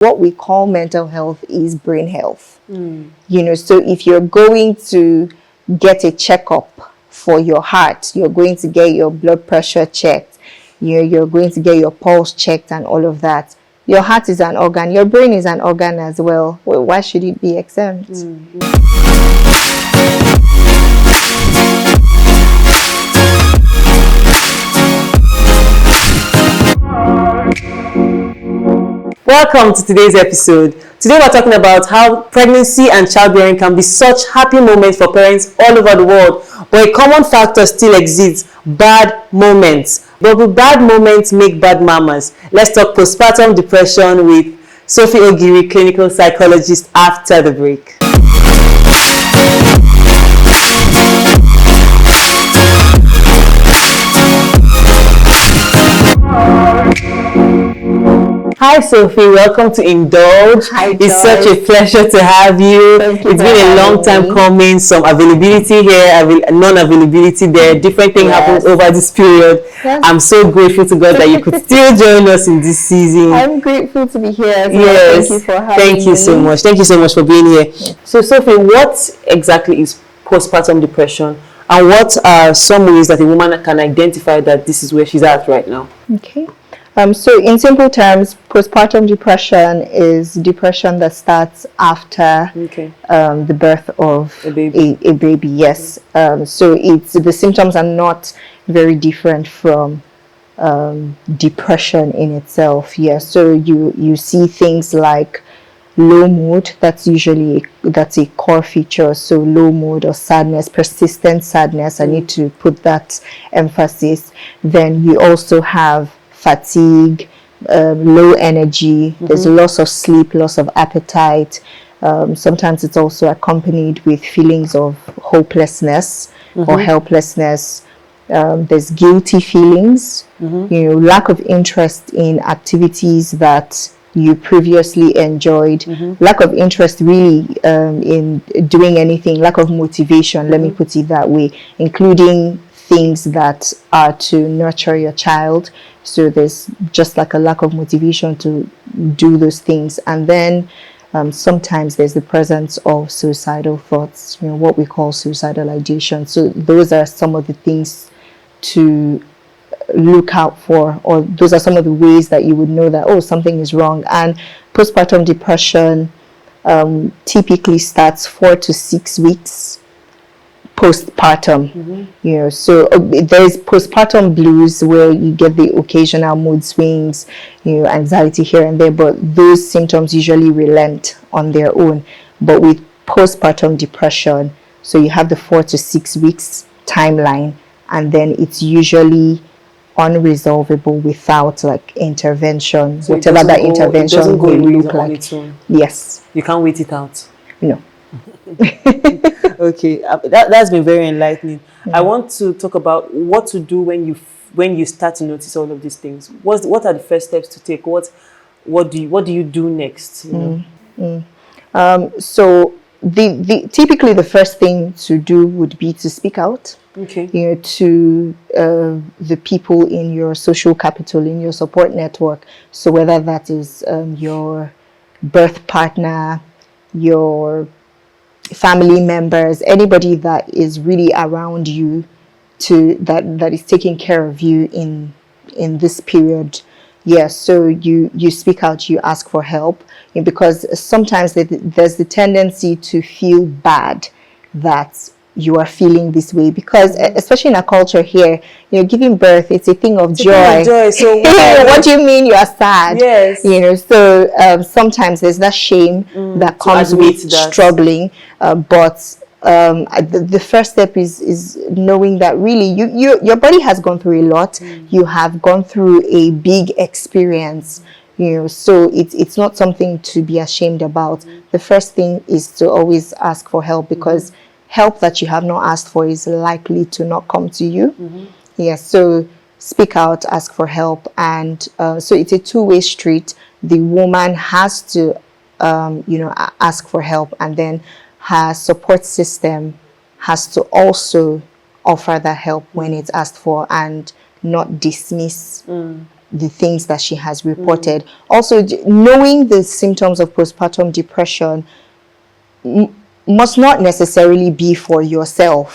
what we call mental health is brain health. So if you're going to get a checkup for your heart, you're going to get your blood pressure checked, you're going to get your pulse checked and all of that. Your heart is an organ, your brain is an organ as well. Why should it be exempt? Welcome to today's episode. Today we're talking about how pregnancy and childbearing can be such happy moments for parents all over the world, but a common factor still exists: bad moments. But will bad moments make bad mamas? Let's talk postpartum depression with Sophie, clinical psychologist, after the break. Hi Sophie, welcome to Indulge. Hi, it's such a pleasure to have you. It's been a long time coming. Some availability here, non-availability there. Different things happened over this period. Yes. I'm so grateful to God that you could still join us in this season. I'm grateful to be here. Yes. Thank you for having me. Thank you so much. Thank you so much for being here. Yes. So Sophie, what exactly is postpartum depression? And what are some ways that a woman can identify that this is where she's at right now? Okay. So in simple terms, postpartum depression is depression that starts after the birth of a baby. Yes. So the symptoms are not very different from depression in itself. Yes. So you see things like low mood. That's a core feature. So low mood or sadness, persistent sadness. I need to put that emphasis. Then you also have fatigue, low energy, there's loss of sleep, loss of appetite. Sometimes it's also accompanied with feelings of hopelessness or helplessness. There's guilty feelings, lack of interest in activities that you previously enjoyed, lack of interest really in doing anything, lack of motivation, let me put it that way, including things that are to nurture your child. So there's just like a lack of motivation to do those things. And then sometimes there's the presence of suicidal thoughts, what we call suicidal ideation. So those are some of the things to look out for, or those are some of the ways that you would know that, oh, something is wrong. And postpartum depression typically starts 4 to 6 weeks postpartum. So there's postpartum blues where you get the occasional mood swings, anxiety here and there, but those symptoms usually relent on their own. But with postpartum depression, so you have the 4 to 6 weeks timeline, and then it's usually unresolvable without like intervention, so whatever that intervention will look like. Its own. Yes. You can't wait it out. No. Okay, that's been very enlightening. I want to talk about what to do when you start to notice all of these things. What are the first steps to take? What do you do next? So the typically the first thing to do would be to speak out. To the people in your social capital, in your support network. So whether that is your birth partner, your family members, anybody that is really around you, that is taking care of you in this period. So you speak out, you ask for help, because sometimes there's the tendency to feel bad that you are feeling this way, because especially in our culture here, giving birth, it's a thing of joy. So what do you mean you are sad? Yes. So sometimes there's that shame that comes with struggling, but the first step is knowing that really your body has gone through a lot. You have gone through a big experience, so it's not something to be ashamed about. The first thing is to always ask for help, because help that you have not asked for is likely to not come to you. So speak out, ask for help, and so it's a two-way street. The woman has to ask for help, and then her support system has to also offer that help when it's asked for, and not dismiss the things that she has reported. Also, knowing the symptoms of postpartum depression must not necessarily be for yourself.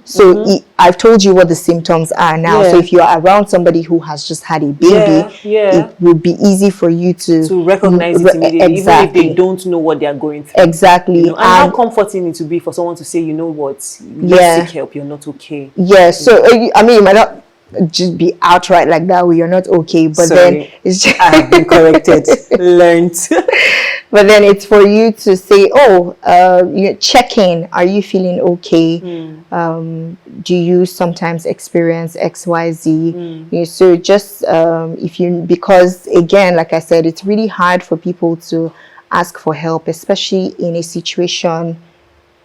So I've told you what the symptoms are now. So if you're around somebody who has just had a baby, it would be easy for you to recognize it immediately, even if they don't know what they are going through. Exactly. And how comforting it would be for someone to say, you know what, let's seek help, you're not okay. So I mean, you might not just be outright like that, you're not okay, but then it's just I have been corrected, learned. But then it's for you to say, you check in. Are you feeling okay? Do you sometimes experience XYZ? So just because again, like I said, it's really hard for people to ask for help, especially in a situation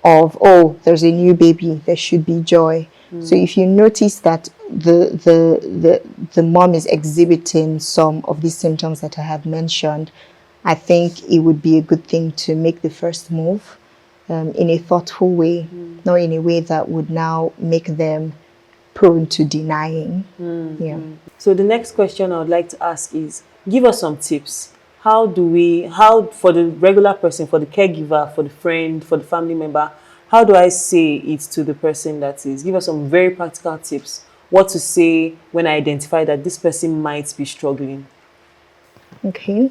of, there's a new baby, there should be joy. So if you notice that the mom is exhibiting some of these symptoms that I have mentioned, I think it would be a good thing to make the first move in a thoughtful way, not in a way that would now make them prone to denying. So the next question I would like to ask is, give us some tips. How for the regular person, for the caregiver, for the friend, for the family member, how do I say it to the person that is? Give us some very practical tips. What to say when I identify that this person might be struggling. Okay.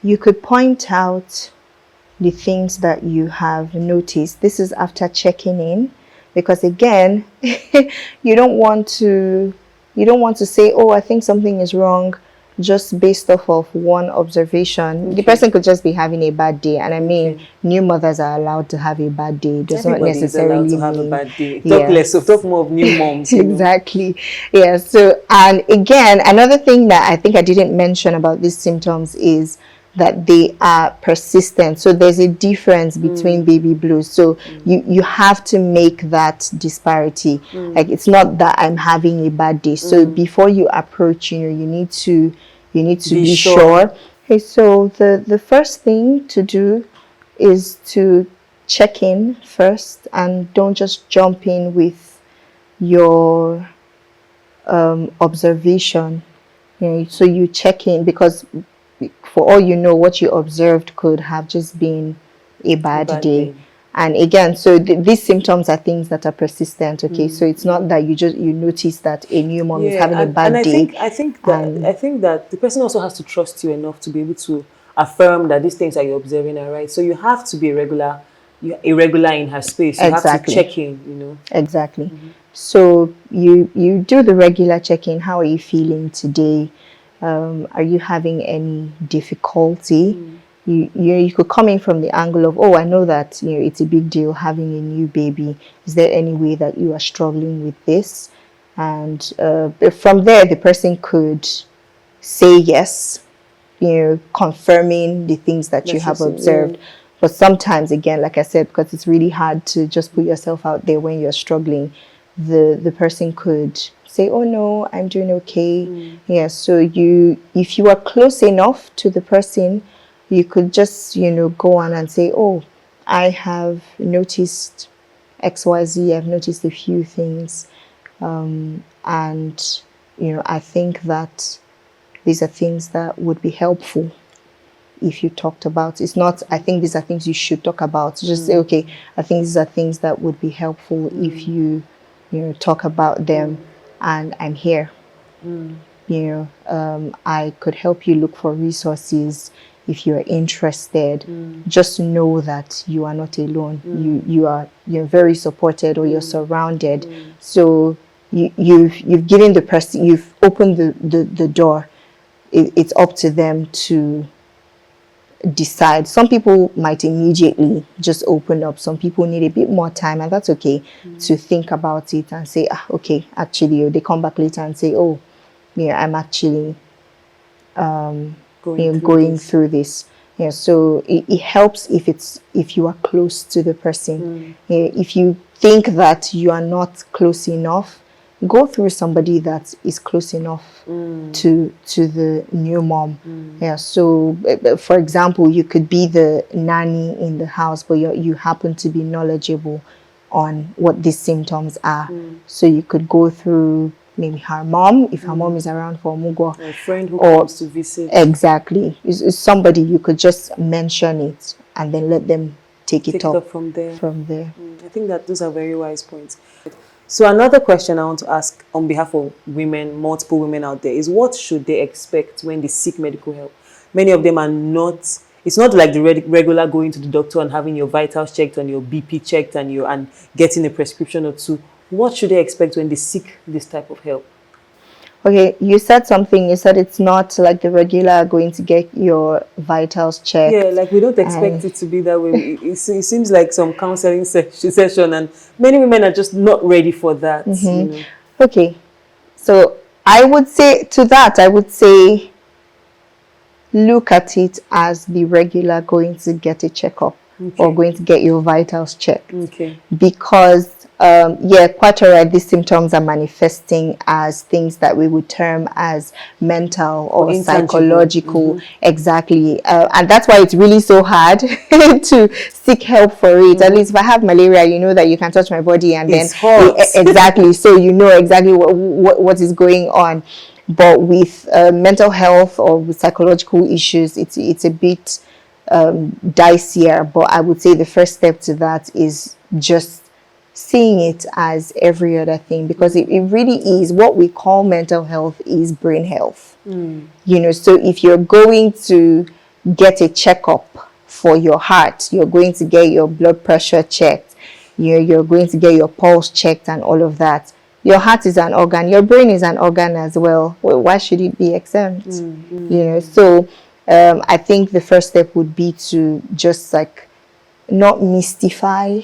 You could point out the things that you have noticed. This is after checking in, because again, you don't want to say, I think something is wrong, just based off of one observation. The person could just be having a bad day, and I mean, new mothers are allowed to have a bad day. It does not necessarily mean have a bad day. Talk more of new moms. Exactly. Yeah. So, and again, another thing that I think I didn't mention about these symptoms is that they are persistent. So there's a difference between baby blues. So you have to make that disparity. Like, it's not that I'm having a bad day. So before you approach, you need to be sure. Okay, so the first thing to do is to check in first, and don't just jump in with your observation. So you check in, because for all you know, what you observed could have just been a bad day. And again, so these symptoms are things that are persistent. Okay, so it's not that you notice that a new mom is having a bad day. I think that the person also has to trust you enough to be able to affirm that these things that you're observing are right. So you have to be a regular in her space. You have to check in. Exactly. So you do the regular check-in. How are you feeling today? Are you having any difficulty? You could come in from the angle of, I know that it's a big deal having a new baby. Is there any way that you are struggling with this? And from there, the person could say yes, confirming the things that you have observed. But sometimes, again, like I said, because it's really hard to just put yourself out there when you're struggling, the person could say, no, I'm doing okay. So if you are close enough to the person, you could just go on and say, I have noticed XYZ, I've noticed a few things, and I think that these are things that would be helpful if you talked about. It's not, I think these are things you should talk about. Just say, okay, I think these are things that would be helpful if you talk about them, and I'm here. I could help you look for resources if you're interested. Just know that you are not alone. You're very supported, or you're surrounded. So you've given the person, you've opened the door. It's up to them to decide. Some people might immediately just open up. Some people need a bit more time, and that's okay, to think about it and say, okay, actually, or they come back later and say, I'm actually going through this. So it helps if you are close to the person. If you think that you are not close enough, go through somebody that is close enough to the new mom. So for example, you could be the nanny in the house, but you happen to be knowledgeable on what these symptoms are. So you could go through maybe her mom, if her mom is around for mugo. A friend who comes to visit. Exactly. It's somebody you could just mention it and then let them take it up from there. I think that those are very wise points. So another question I want to ask on behalf of women, multiple women out there, is what should they expect when they seek medical help? Many of them are not, it's not like the regular going to the doctor and having your vitals checked and your BP checked and getting a prescription or two. What should they expect when they seek this type of help? Okay, you said something. You said it's not like the regular going to get your vitals checked. Yeah, like we don't expect it to be that way. It seems like some counseling session, and many women are just not ready for that. You know? Okay, so I would say look at it as the regular going to get a checkup or going to get your vitals checked. Because quite all right, these symptoms are manifesting as things that we would term as mental or psychological. Exactly. And that's why it's really so hard to seek help for it. At least if I have malaria, you know that you can touch my body and it's hot. Exactly. So you know exactly what is going on. But with mental health or with psychological issues, it's a bit dicier. But I would say the first step to that is just seeing it as every other thing, because it really is what we call mental health is brain health. You know, so if you're going to get a checkup for your heart, you're going to get your blood pressure checked, you're going to get your pulse checked and all of that. Your heart is an organ, your brain is an organ as well. Why should it be exempt? You know, so I think the first step would be to just like not mystify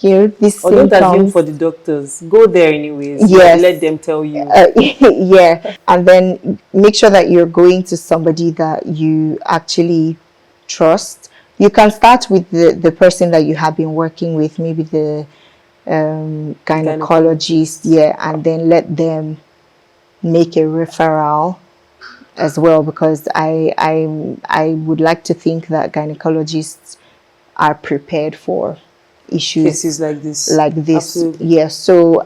this or don't assume for the doctors. Go there anyways. Yes. Let them tell you. Yeah. And then make sure that you're going to somebody that you actually trust. You can start with the person that you have been working with, maybe the gynecologist, and then let them make a referral as well, because I would like to think that gynecologists are prepared for cases like this. Absolutely. Yes. So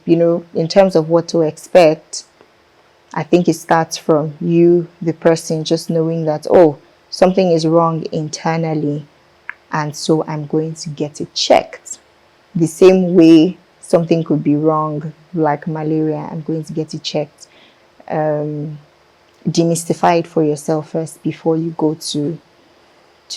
you know, in terms of what to expect, I think it starts from you, the person, just knowing that something is wrong internally, and so I'm going to get it checked. The same way something could be wrong, like malaria, I'm going to get it checked. Demystify it for yourself first before you go to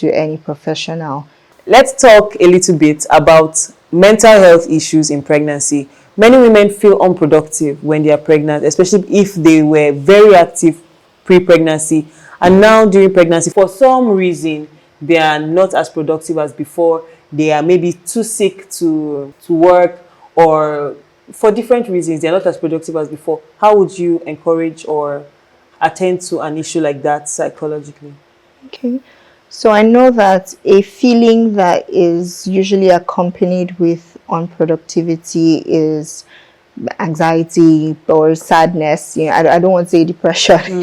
any professional. Let's talk a little bit about mental health issues in pregnancy. Many women feel unproductive when they are pregnant, especially if they were very active pre-pregnancy, and now during pregnancy, for some reason, they are not as productive as before. They are maybe too sick to work, or for different reasons, they are not as productive as before. How would you encourage or attend to an issue like that psychologically? Okay. So I know that a feeling that is usually accompanied with unproductivity is anxiety or sadness. You know, I don't want to say depression,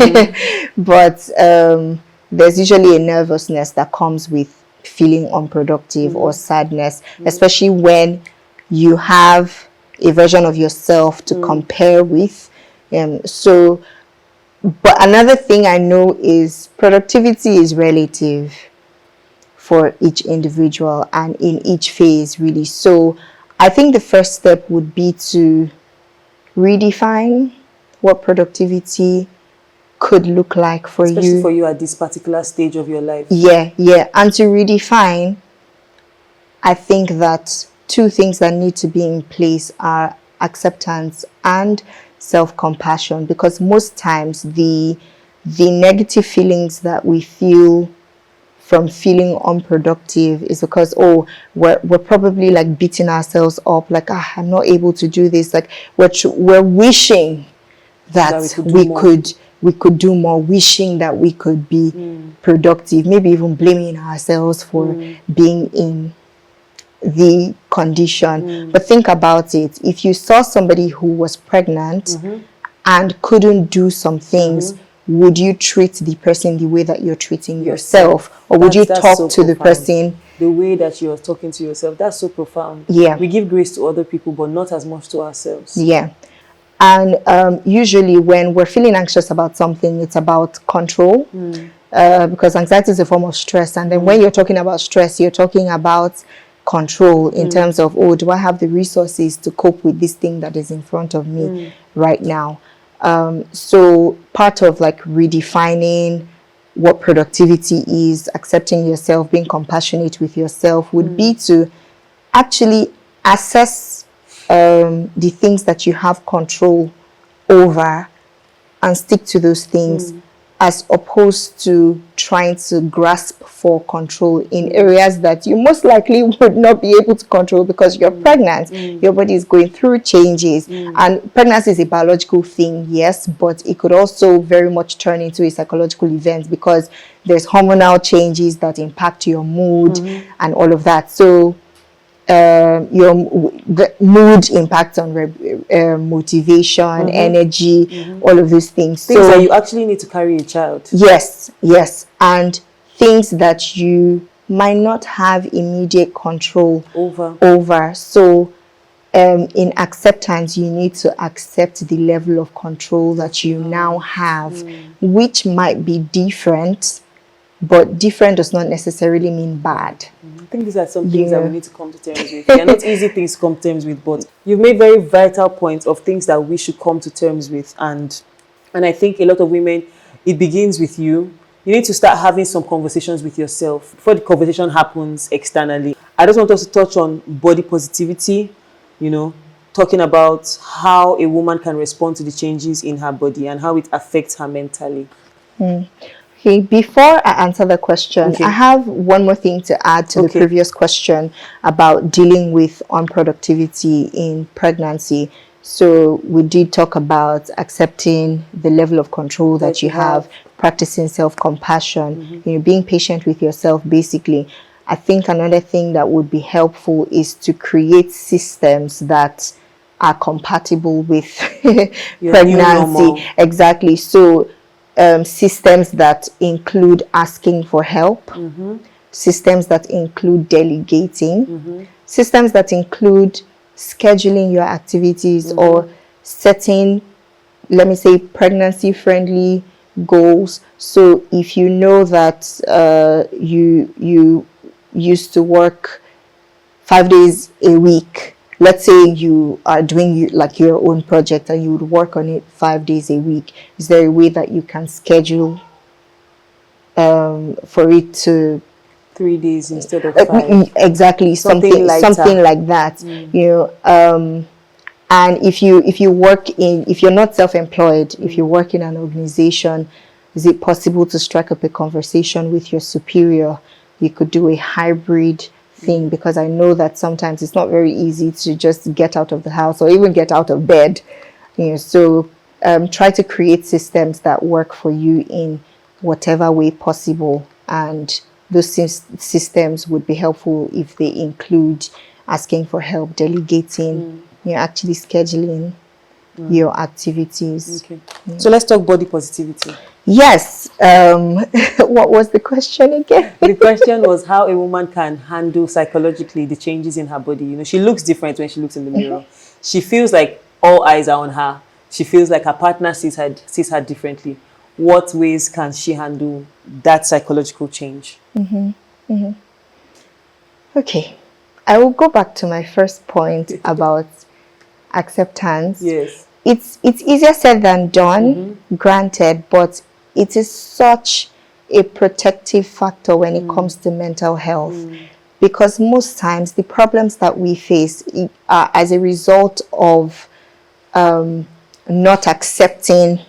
but there's usually a nervousness that comes with feeling unproductive or sadness, especially when you have a version of yourself to compare with. But another thing I know is productivity is relative for each individual and in each phase, really. So I think the first step would be to redefine what productivity could look like for you. Especially for you at this particular stage of your life. Yeah. And to redefine, I think that two things that need to be in place are acceptance and self-compassion, because most times the negative feelings that we feel from feeling unproductive is because we're probably like beating ourselves up, like I'm not able to do this, like we're wishing that we could do more, wishing that we could be productive, maybe even blaming ourselves for being in the condition. But think about it. If you saw somebody who was pregnant and couldn't do some things, would you treat the person the way that you're treating yourself? Or would you talk to the person the way that you're talking to yourself? That's so profound. Yeah. We give grace to other people, but not as much to ourselves. Yeah. And usually when we're feeling anxious about something, it's about control, because anxiety is a form of stress. And then when you're talking about stress, you're talking about control in terms of, oh, do I have the resources to cope with this thing that is in front of me right now? So part of like redefining what productivity is, accepting yourself, being compassionate with yourself would be to actually assess the things that you have control over and stick to those things, as opposed to trying to grasp for control in areas that you most likely would not be able to control because you're pregnant. Your body is going through changes, and pregnancy is a biological thing, yes, but it could also very much turn into a psychological event because there's hormonal changes that impact your mood and all of that. So the mood impacts on motivation, energy, all of those things. Things that you actually need to carry a child. Yes, and things that you might not have immediate control over. So in acceptance, you need to accept the level of control that you now have, which might be different, but different does not necessarily mean bad. I think these are some things that we need to come to terms with. They're not easy things to come to terms with, but you've made very vital points of things that we should come to terms with. And I think a lot of women, it begins with you. You need to start having some conversations with yourself before the conversation happens externally. I just want us to touch on body positivity, talking about how a woman can respond to the changes in her body and how it affects her mentally. Okay, before I answer the question, I have one more thing to add to the previous question about dealing with unproductivity in pregnancy. So we did talk about accepting the level of control that you have, practicing self-compassion, being patient with yourself, basically. I think another thing that would be helpful is to create systems that are compatible with pregnancy. Exactly. So systems that include asking for help, systems that include delegating, systems that include scheduling your activities or setting, let me say, pregnancy-friendly goals. So if you know that you used to work 5 days a week, let's say you are doing like your own project and you would work on it 5 days a week. Is there a way that you can schedule for it to 3 days instead of 5? Exactly, something like that. And if you work if you're not self-employed, if you work in an organization, is it possible to strike up a conversation with your superior? You could do a hybrid thing, because I know that sometimes it's not very easy to just get out of the house or even get out of bed. So try to create systems that work for you in whatever way possible, and those systems would be helpful if they include asking for help, delegating, actually scheduling your activities. So let's talk body positivity. Yes. What was the question again? The question was how a woman can handle psychologically the changes in her body. She looks different when she looks in the mirror. She feels like all eyes are on her. She feels like her partner sees her differently. What ways can she handle that psychological change? Okay. I will go back to my first point about acceptance. Yes. It's easier said than done, granted, but it is such a protective factor when it comes to mental health, because most times the problems that we face are as a result of not accepting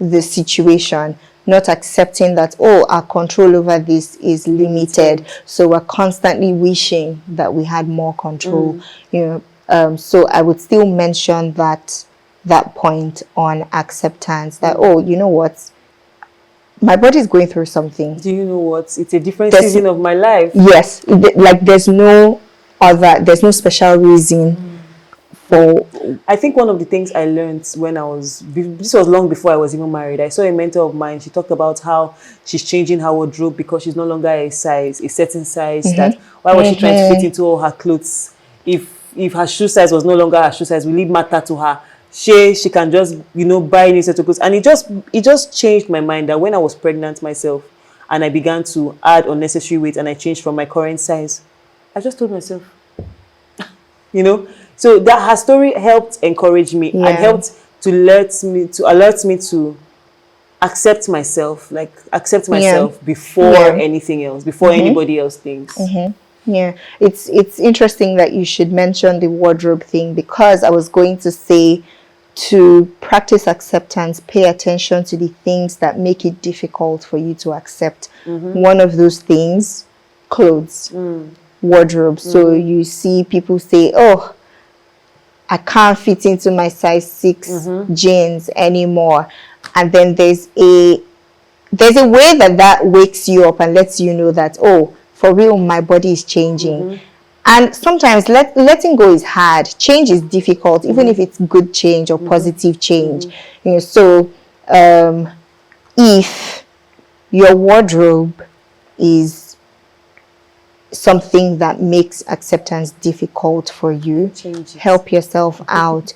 the situation, not accepting that, our control over this is limited. So we're constantly wishing that we had more control. So I would still mention that point on acceptance, that you know what, my body is going through something. Do you know what? It's a different season of my life. Yes, like there's no special reason for. I think one of the things I learned this was long before I was even married. I saw a mentor of mine. She talked about how she's changing her wardrobe because she's no longer a certain size. That why was she trying to fit into all her clothes? If her shoe size was no longer her shoe size, will it matter to her? she can just, buy new set of clothes. And it just changed my mind that when I was pregnant myself and I began to add unnecessary weight and I changed from my current size, I just told myself, so that her story helped encourage me and helped to alert me to accept myself before anything else, before anybody else thinks. Yeah, it's interesting that you should mention the wardrobe thing, because I was going to say, to practice acceptance, pay attention to the things that make it difficult for you to accept. One of those things, clothes, wardrobe. So you see people say, oh, I can't fit into my size 6 jeans anymore. And then there's a way that wakes you up and lets you know that, oh, for real, my body is changing. And sometimes letting go is hard. Change is difficult, even if it's good change or positive change. So if your wardrobe is something that makes acceptance difficult for you, help yourself out.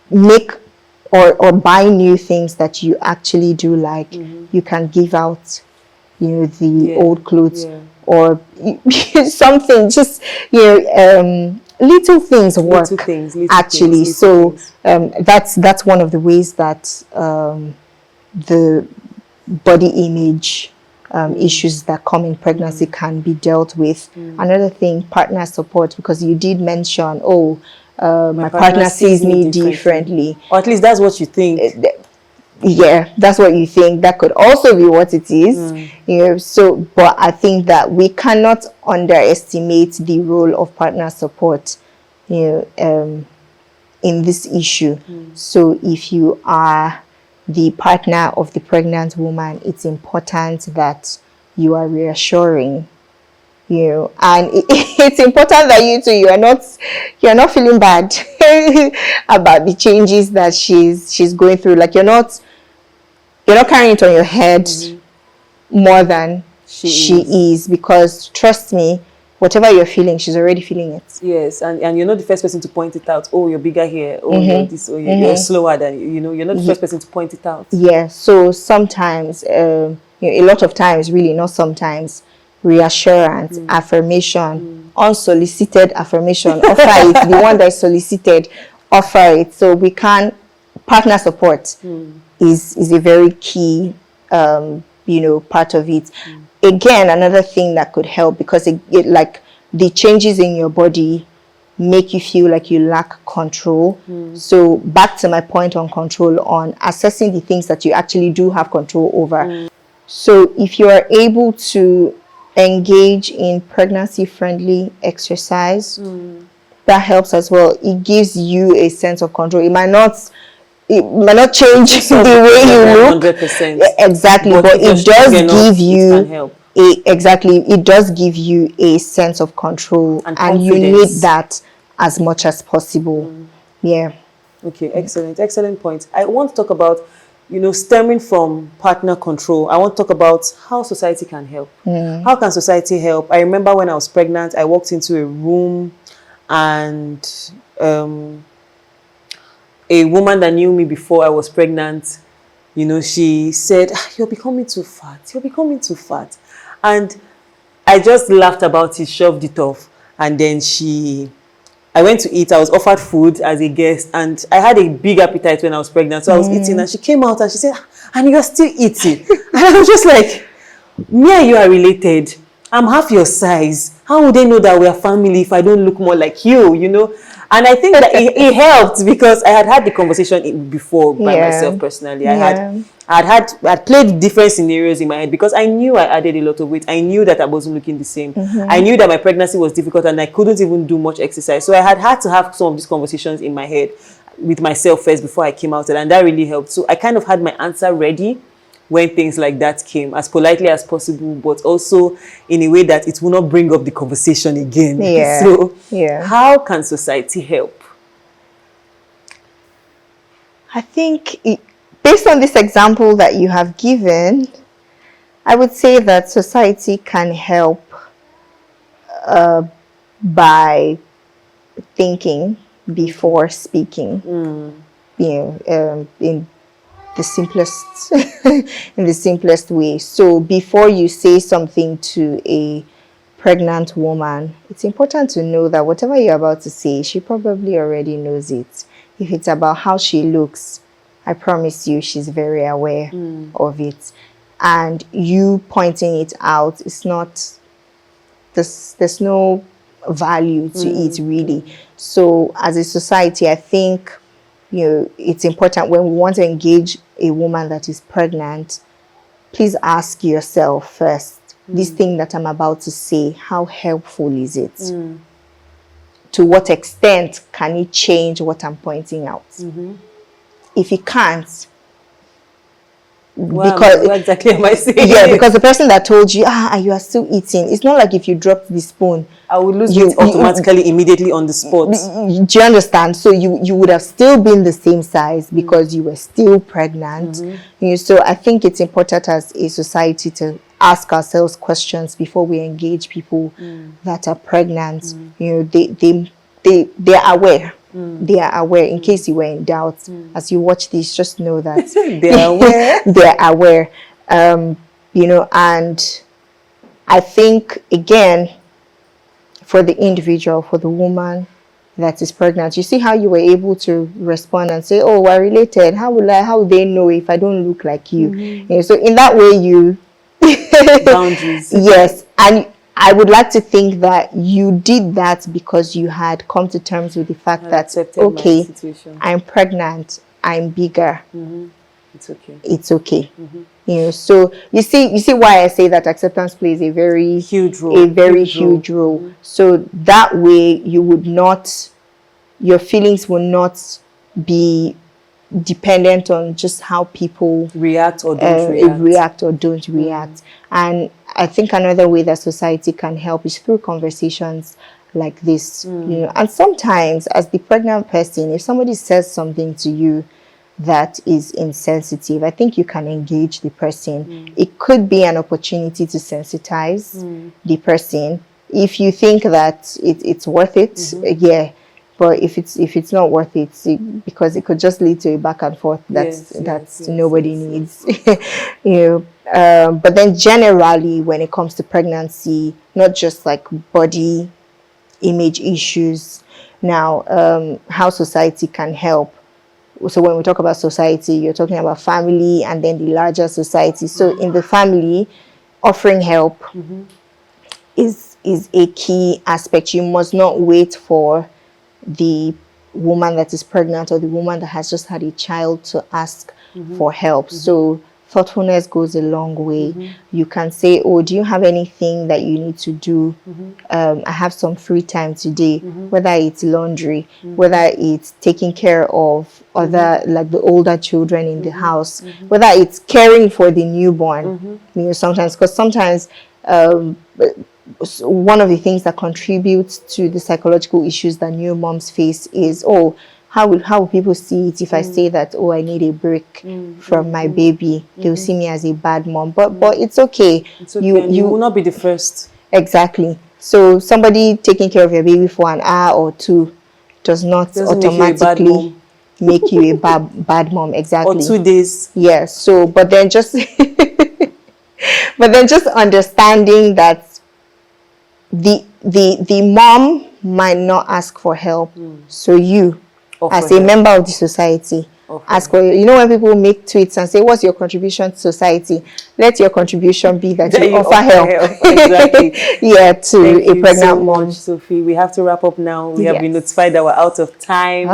Make or buy new things that you actually do like. You can give out the old clothes, or something, just little things work, actually. So that's one of the ways that the body image issues that come in pregnancy can be dealt with. Another thing, partner support, because you did mention, my partner sees me differently, or at least that's what you think. Yeah, that's what you think. That could also be what it is. So, but I think that we cannot underestimate the role of partner support, in this issue. So if you are the partner of the pregnant woman, it's important that you are reassuring, and it's important that you're not feeling bad about the changes that she's going through. Like, you're not carrying it on your head more than she is, because trust me, whatever you're feeling, she's already feeling it. Yes, and you're not the first person to point it out. Oh, you're bigger here. Oh, you're this. Oh, you're slower than you're not the first person to point it out. Yeah. So sometimes, a lot of times, really not sometimes, reassurance, affirmation, unsolicited affirmation, offer it. The one that is solicited, offer it. So we can partner support is a very key part of it. Again, another thing that could help, because it like the changes in your body make you feel like you lack control. So back to my point on control, on assessing the things that you actually do have control over. So if you are able to engage in pregnancy-friendly exercise, that helps as well. It gives you a sense of control. It might not change the way you look 100%. exactly, but it does give you it does give you a sense of control, and you need that as much as possible. Okay, excellent point. I want to talk about stemming from partner control. I want to talk about how society can help. How can society help? I remember when I was pregnant, I walked into a room, and a woman that knew me before I was pregnant, she said, "You're becoming too fat. You're becoming too fat." And I just laughed about it, shoved it off. And then I went to eat. I was offered food as a guest, and I had a big appetite when I was pregnant. So I was eating, and she came out and she said, "And you're still eating?" And I was just like, "Me and you are related. I'm half your size. How would they know that we are family if I don't look more like you, And I think that it helped, because I had the conversation before by myself personally. I had played different scenarios in my head, because I knew I added a lot of weight. I knew that I wasn't looking the same. I knew that my pregnancy was difficult and I couldn't even do much exercise. So I had to have some of these conversations in my head with myself first before I came out, and that really helped. So I kind of had my answer ready when things like that came, as politely as possible, but also in a way that it will not bring up the conversation again. So how can society help? I think, based on this example that you have given, I would say that society can help by thinking before speaking. In the simplest in the simplest way. So before you say something to a pregnant woman, it's important to know that whatever you're about to say, she probably already knows it. If it's about how she looks, I promise you she's very aware of it. And you pointing it out, it's not, there's no value to it really. So as a society, I think, it's important when we want to engage a woman that is pregnant, please ask yourself first, this thing that I'm about to say, how helpful is it? To what extent can it change what I'm pointing out? If it can't, because what exactly am I saying? Yeah, because the person that told you, you are still eating, it's not like if you dropped the spoon, I would lose it automatically, immediately on the spot. Do you understand? So you would have still been the same size because you were still pregnant. So I think it's important as a society to ask ourselves questions before we engage people that are pregnant. They are aware. They are aware. In case you were in doubt, as you watch this, just know that they are aware. They are aware. And I think, again, for the individual, for the woman that is pregnant, you see how you were able to respond and say, oh, we're related. How would they know if I don't look like you? So in that way, you boundaries. Yes. And I would like to think that you did that because you had come to terms with the fact that, okay, I'm pregnant, I'm bigger. It's okay. It's okay. So you see why I say that acceptance plays a very huge role. Huge role. So that way your feelings will not be dependent on just how people react or don't react. And I think another way that society can help is through conversations like this. And sometimes, as the pregnant person, if somebody says something to you that is insensitive, I think you can engage the person. It could be an opportunity to sensitize the person. If you think that it's worth it, yeah. But if it's not worth it, because it could just lead to a back and forth that nobody needs. But then generally, when it comes to pregnancy, not just like body image issues, now how society can help. So when we talk about society, you're talking about family and then the larger society. So in the family, offering help is a key aspect. You must not wait for the woman that is pregnant or the woman that has just had a child to ask for help. So thoughtfulness goes a long way. You can say, oh, do you have anything that you need to do? I have some free time today, whether it's laundry, whether it's taking care of other, like the older children in the house, whether it's caring for the newborn. Sometimes, because sometimes one of the things that contributes to the psychological issues that new moms face is, how will people see it if I say that, I need a break from my baby? They'll see me as a bad mom. But it's okay. It's okay. You will not be the first. Exactly. So somebody taking care of your baby for an hour or two doesn't automatically make you a bad mom. Exactly. Or 2 days. Yeah. So, but then just understanding that the mom might not ask for help. So you, as a member of the society, ask for, when people make tweets and say, what's your contribution to society? Let your contribution be that you offer help. Exactly. To a pregnant mom. Much, Sophie. We have to wrap up now. We have been notified that we're out of time.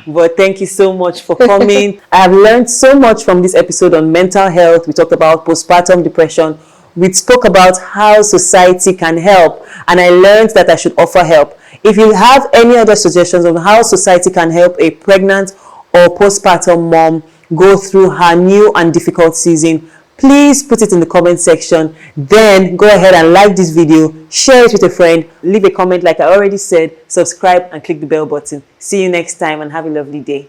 But thank you so much for coming. I have learned so much from this episode on mental health. We talked about postpartum depression. We spoke about how society can help, and I learned that I should offer help. If you have any other suggestions on how society can help a pregnant or postpartum mom go through her new and difficult season, please put it in the comment section. Then go ahead and like this video, share it with a friend, leave a comment like I already said, subscribe and click the bell button. See you next time and have a lovely day.